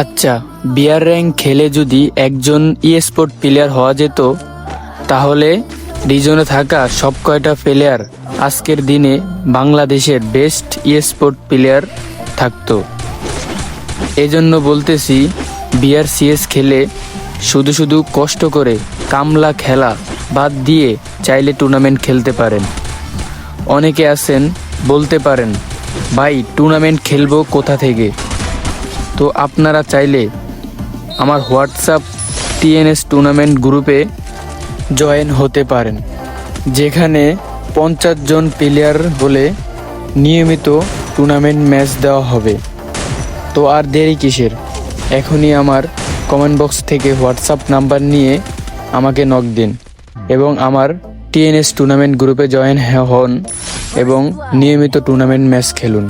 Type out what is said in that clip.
আচ্ছা, বিয়ার র্যাঙ্ক খেলে যদি একজন স্পোর্ট প্লেয়ার হওয়া যেত, তাহলে রিজনে থাকা সব কয়টা প্লেয়ার আজকের দিনে বাংলাদেশের বেস্ট স্পোর্ট প্লেয়ার থাকতো। এজন্য বলতেছি, বিআরসিএস খেলে শুধু শুধু কষ্ট করে কামলা খেলা বাদ দিয়ে চাইলে টুর্নামেন্ট খেলতে পারেন। অনেকে আছেন বলতে পারেন, ভাই টুর্নামেন্ট খেলবো কোথা থেকে? তো আপনারা চাইলে আমার হোয়াটসঅ্যাপ টিএনএস টুর্নামেন্ট গ্রুপে জয়েন হতে পারেন, যেখানে 50 জন প্লেয়ার হলে নিয়মিত টুর্নামেন্ট ম্যাচ দেওয়া হবে। তো আর দেরি কিসের? এখনই আমার কমেন্ট বক্স থেকে হোয়াটসঅ্যাপ নাম্বার নিয়ে আমাকে নক দিন এবং আমার টিএনএস টুর্নামেন্ট গ্রুপে জয়েন হন এবং নিয়মিত টুর্নামেন্ট ম্যাচ খেলুন।